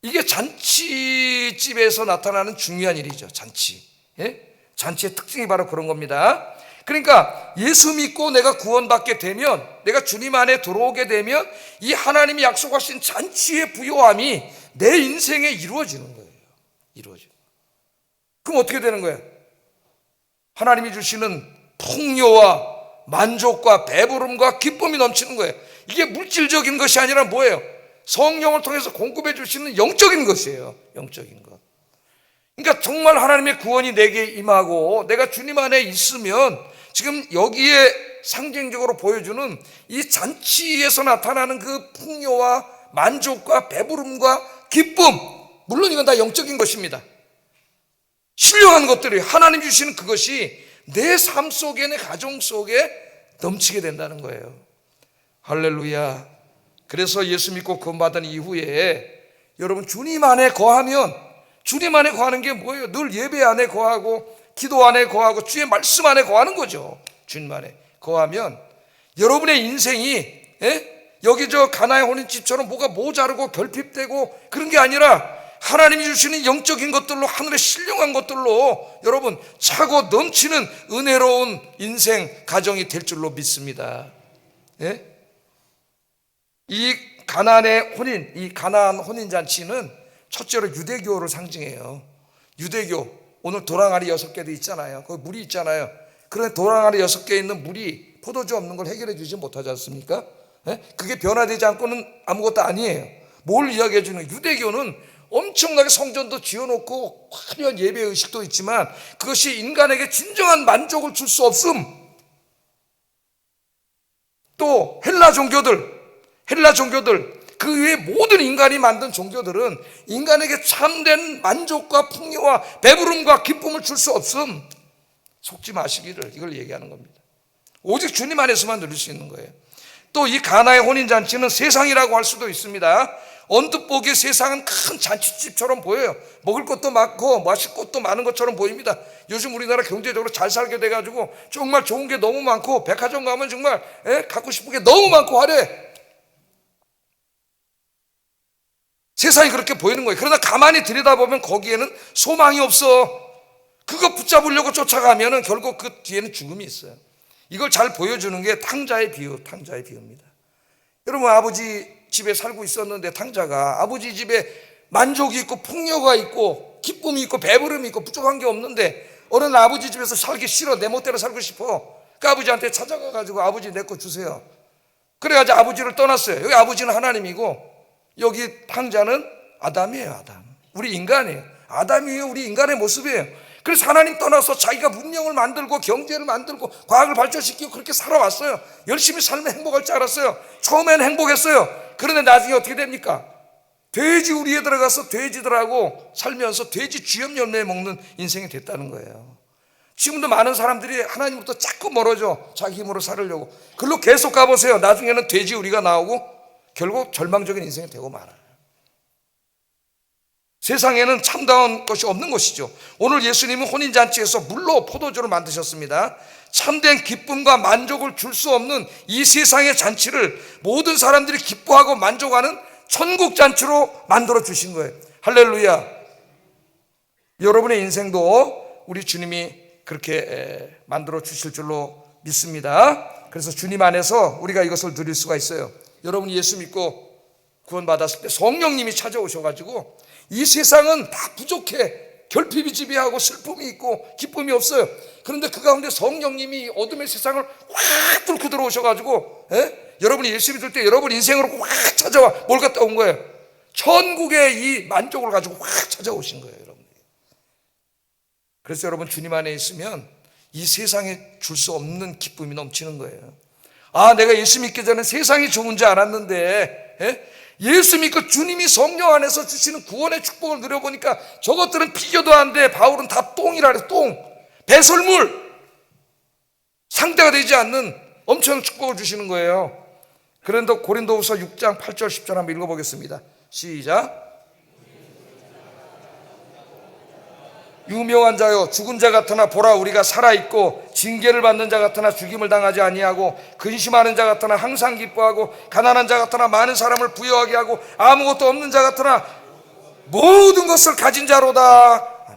A: 이게 잔치집에서 나타나는 중요한 일이죠. 잔치의 특징이 바로 그런 겁니다. 그러니까 예수 믿고 내가 구원받게 되면, 내가 주님 안에 들어오게 되면 이 하나님이 약속하신 잔치의 부요함이 내 인생에 이루어지는 거예요. 그럼 어떻게 되는 거예요? 하나님이 주시는 풍요와 만족과 배부름과 기쁨이 넘치는 거예요. 이게 물질적인 것이 아니라 뭐예요? 성령을 통해서 공급해 주시는 영적인 것이에요. 영적인 것. 그러니까 정말 하나님의 구원이 내게 임하고 내가 주님 안에 있으면 지금 여기에 상징적으로 보여주는 이 잔치에서 나타나는 그 풍요와 만족과 배부름과 기쁨, 물론 이건 다 영적인 것입니다. 신령한 것들이 하나님 주시는 그것이 내 삶 속에, 내 가정 속에 넘치게 된다는 거예요. 할렐루야. 그래서 예수 믿고 구원받은 이후에 여러분 주님 안에 거하면, 주님 안에 거하는 게 뭐예요? 늘 예배 안에 거하고 기도 안에 거하고 주의 말씀 안에 거하는 거죠. 주님 안에 거하면 여러분의 인생이 여기 저 가나의 혼인집처럼 뭐가 모자르고 결핍되고 그런 게 아니라 하나님이 주시는 영적인 것들로, 하늘의 신령한 것들로 여러분 차고 넘치는 은혜로운 인생 가정이 될 줄로 믿습니다. 이 가나안의 혼인, 이 가나안 혼인잔치는 첫째로 유대교를 상징해요. 유대교, 오늘 도랑아리 6개도 있잖아요. 거기 물이 있잖아요. 그런데 도랑아리 6개 있는 물이 포도주 없는 걸 해결해 주지 못하지 않습니까? 그게 변화되지 않고는 아무것도 아니에요. 뭘 이야기해 주는, 유대교는 엄청나게 성전도 지어놓고 화려한 예배 의식도 있지만 그것이 인간에게 진정한 만족을 줄 수 없음. 또 헬라 종교들 그 외에 모든 인간이 만든 종교들은 인간에게 참된 만족과 풍요와 배부름과 기쁨을 줄 수 없음. 속지 마시기를, 이걸 얘기하는 겁니다. 오직 주님 안에서만 누릴 수 있는 거예요. 또 이 가나의 혼인잔치는 세상이라고 할 수도 있습니다. 언뜻 보기에 세상은 큰 잔치집처럼 보여요. 먹을 것도 많고 마실 것도 많은 것처럼 보입니다. 요즘 우리나라 경제적으로 잘 살게 돼가지고 정말 좋은 게 너무 많고 백화점 가면 정말 갖고 싶은 게 너무 많고 화려해. 세상이 그렇게 보이는 거예요. 그러나 가만히 들여다보면 거기에는 소망이 없어. 그거 붙잡으려고 쫓아가면 결국 그 뒤에는 죽음이 있어요. 이걸 잘 보여주는 게 탕자의 비유입니다. 여러분, 아버지 집에 살고 있었는데 탕자가 아버지 집에 만족이 있고 풍요가 있고 기쁨이 있고 배부름이 있고 부족한 게 없는데 어느 날 아버지 집에서 살기 싫어, 내 멋대로 살고 싶어. 그 아버지한테 찾아가가지고 아버지 내 거 주세요. 그래가지고 아버지를 떠났어요. 여기 아버지는 하나님이고 여기 탕자는 아담이에요. 아담. 우리 인간이에요. 아담이에요. 우리 인간의 모습이에요. 그래서 하나님 떠나서 자기가 문명을 만들고 경제를 만들고 과학을 발전시키고 그렇게 살아왔어요. 열심히 살면 행복할 줄 알았어요. 처음에는 행복했어요. 그런데 나중에 어떻게 됩니까? 돼지 우리에 들어가서 돼지들하고 살면서 돼지 쥐염 열매 먹는 인생이 됐다는 거예요. 지금도 많은 사람들이 하나님부터 자꾸 멀어져. 자기 힘으로 살으려고. 그걸로 계속 가보세요. 나중에는 돼지 우리가 나오고 결국 절망적인 인생이 되고 말아요. 세상에는 참다운 것이 없는 것이죠. 오늘 예수님은 혼인잔치에서 물로 포도주를 만드셨습니다. 참된 기쁨과 만족을 줄 수 없는 이 세상의 잔치를 모든 사람들이 기뻐하고 만족하는 천국 잔치로 만들어 주신 거예요. 할렐루야. 여러분의 인생도 우리 주님이 그렇게 만들어 주실 줄로 믿습니다. 그래서 주님 안에서 우리가 이것을 누릴 수가 있어요. 여러분이 예수 믿고 구원받았을 때 성령님이 찾아오셔가지고 이 세상은 다 부족해. 결핍이 지배하고 슬픔이 있고 기쁨이 없어요. 그런데 그 가운데 성령님이 어둠의 세상을 확 뚫고 들어오셔가지고 여러분이 예수 믿을 때 여러분 인생으로 확 찾아와. 뭘 갖다 온 거예요? 천국의 이 만족을 가지고 확 찾아오신 거예요. 여러분. 그래서 여러분 주님 안에 있으면 이 세상에 줄 수 없는 기쁨이 넘치는 거예요. 아, 내가 예수 믿기 전에 세상이 좋은 줄 알았는데 예수 믿고 주님이 성령 안에서 주시는 구원의 축복을 누려보니까 저것들은 비교도 안 돼. 바울은 다 똥이라 그래서 똥, 배설물, 상대가 되지 않는 엄청난 축복을 주시는 거예요. 그런데 고린도후서 6장 8절 10절 한번 읽어보겠습니다. 시작. 유명한 자요, 죽은 자 같으나 보라 우리가 살아있고 징계를 받는 자 같으나 죽임을 당하지 아니하고 근심하는 자 같으나 항상 기뻐하고 가난한 자 같으나 많은 사람을 부유하게 하고 아무것도 없는 자 같으나 모든 것을 가진 자로다.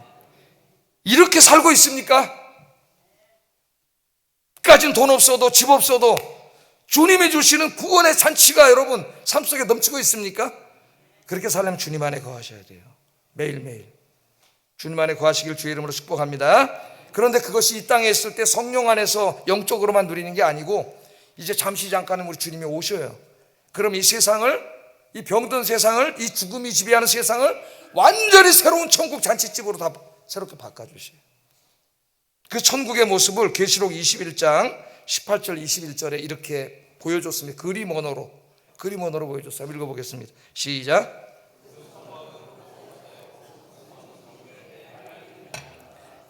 A: 이렇게 살고 있습니까? 까진 돈 없어도 집 없어도 주님이 주시는 구원의 잔치가 여러분 삶 속에 넘치고 있습니까? 그렇게 살려면 주님 안에 거하셔야 돼요. 매일매일 주님 안에 거하시길 주의 이름으로 축복합니다. 그런데 그것이 이 땅에 있을 때 성령 안에서 영적으로만 누리는 게 아니고 이제 잠시 잠깐은 우리 주님이 오셔요. 그럼 이 세상을, 이 병든 세상을, 이 죽음이 지배하는 세상을 완전히 새로운 천국 잔치집으로 다 새롭게 바꿔주셔요. 그 천국의 모습을 계시록 21장 18절 21절에 이렇게 보여줬습니다. 그림 언어로 보여줬어요. 읽어보겠습니다. 시작.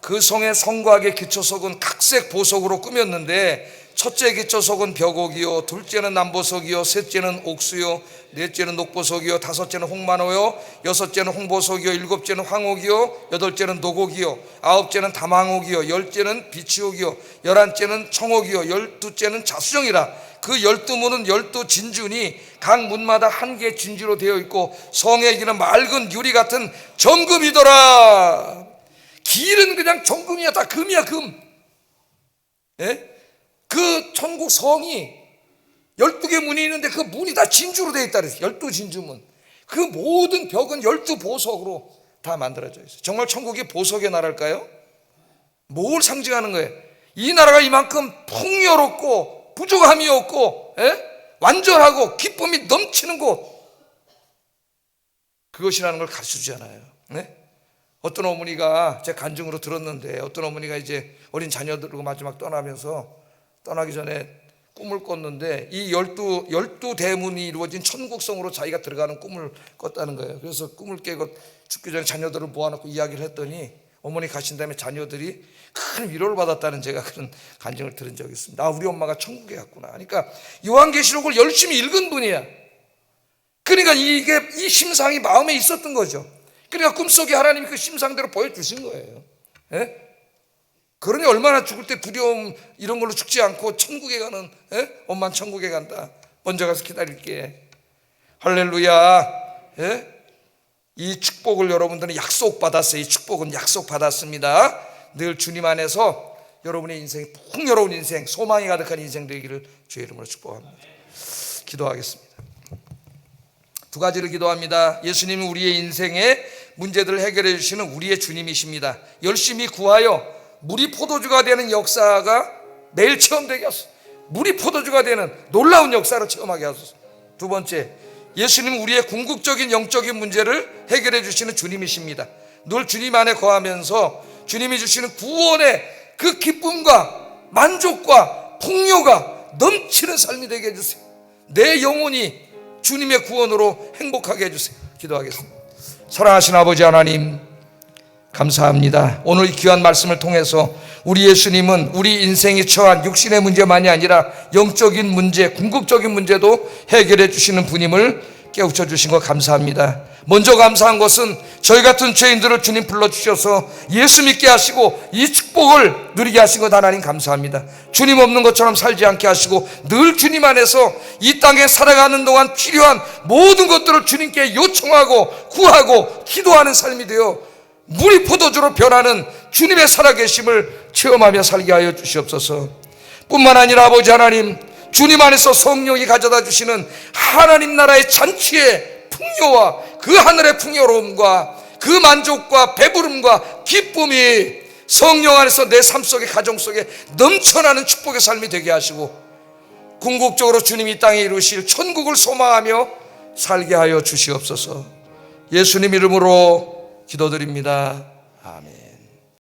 A: 그 성의 성곽의 기초석은 각색 보석으로 꾸몄는데 첫째 기초석은 벽옥이요, 둘째는 남보석이요, 셋째는 옥수요, 넷째는 녹보석이요, 다섯째는 홍만호요, 여섯째는 홍보석이요, 일곱째는 황옥이요, 여덟째는 노곡이요, 아홉째는 담황옥이요, 열째는 비치옥이요, 열한째는 청옥이요, 열두째는 자수정이라. 그 12문은 12진주니 각 문마다 한 개의 진주로 되어 있고 성의 길은 맑은 유리 같은 정금이더라. 길은 그냥 정금이야. 다 금이야, 금. 그 천국 성이 12개 문이 있는데 그 문이 다 진주로 되어 있다 그랬어요. 12진주문. 그 모든 벽은 12보석으로 다 만들어져 있어요. 정말 천국이 보석의 나라일까요? 뭘 상징하는 거예요? 이 나라가 이만큼 풍요롭고 부족함이 없고 완전하고 기쁨이 넘치는 곳, 그것이라는 걸 가르쳐주잖아요. 네? 어떤 어머니가, 제가 간증으로 들었는데, 어떤 어머니가 이제 어린 자녀들과 마지막 떠나기 전에 꿈을 꿨는데, 이 열두 대문이 이루어진 천국성으로 자기가 들어가는 꿈을 꿨다는 거예요. 그래서 꿈을 깨고 죽기 전에 자녀들을 모아놓고 이야기를 했더니, 어머니 가신 다음에 자녀들이 큰 위로를 받았다는, 제가 그런 간증을 들은 적이 있습니다. 아, 우리 엄마가 천국에 갔구나. 그러니까 요한계시록을 열심히 읽은 분이야. 그러니까 이 심상이 마음에 있었던 거죠. 그러니까 꿈속에 하나님이 그 심상대로 보여주신 거예요. 예? 그러니 얼마나 죽을 때 두려움 이런 걸로 죽지 않고 천국에 가는, 엄마는 천국에 간다, 먼저 가서 기다릴게, 할렐루야. 예? 이 축복을 여러분들은 약속받았어요. 이 축복은 약속받았습니다. 늘 주님 안에서 여러분의 인생이 풍요로운 인생, 소망이 가득한 인생 되기를 주의 이름으로 축복합니다. 기도하겠습니다. 두 가지를 기도합니다. 예수님은 우리의 인생의 문제들을 해결해 주시는 우리의 주님이십니다. 열심히 구하여 물이 포도주가 되는 역사가 매일 체험되게 하소서. 물이 포도주가 되는 놀라운 역사를 체험하게 하소서. 두 번째, 예수님은 우리의 궁극적인 영적인 문제를 해결해 주시는 주님이십니다. 늘 주님 안에 거하면서 주님이 주시는 구원의 그 기쁨과 만족과 풍요가 넘치는 삶이 되게 해주세요. 내 영혼이 주님의 구원으로 행복하게 해주세요. 기도하겠습니다. 사랑하신 아버지 하나님, 감사합니다. 오늘 이 귀한 말씀을 통해서 우리 예수님은 우리 인생이 처한 육신의 문제만이 아니라 영적인 문제, 궁극적인 문제도 해결해 주시는 분임을 깨우쳐 주신 것 감사합니다. 먼저 감사한 것은 저희 같은 죄인들을 주님 불러주셔서 예수 믿게 하시고 이 축복을 누리게 하신 것 하나님 감사합니다. 주님 없는 것처럼 살지 않게 하시고 늘 주님 안에서 이 땅에 살아가는 동안 필요한 모든 것들을 주님께 요청하고 구하고 기도하는 삶이 되어 물이 포도주로 변하는 주님의 살아계심을 체험하며 살게 하여 주시옵소서. 뿐만 아니라 아버지 하나님, 주님 안에서 성령이 가져다 주시는 하나님 나라의 잔치의 풍요와 그 하늘의 풍요로움과 그 만족과 배부름과 기쁨이 성령 안에서 내 삶 속에, 가정 속에 넘쳐나는 축복의 삶이 되게 하시고 궁극적으로 주님이 이 땅에 이루실 천국을 소망하며 살게 하여 주시옵소서. 예수님 이름으로 기도드립니다. 아멘.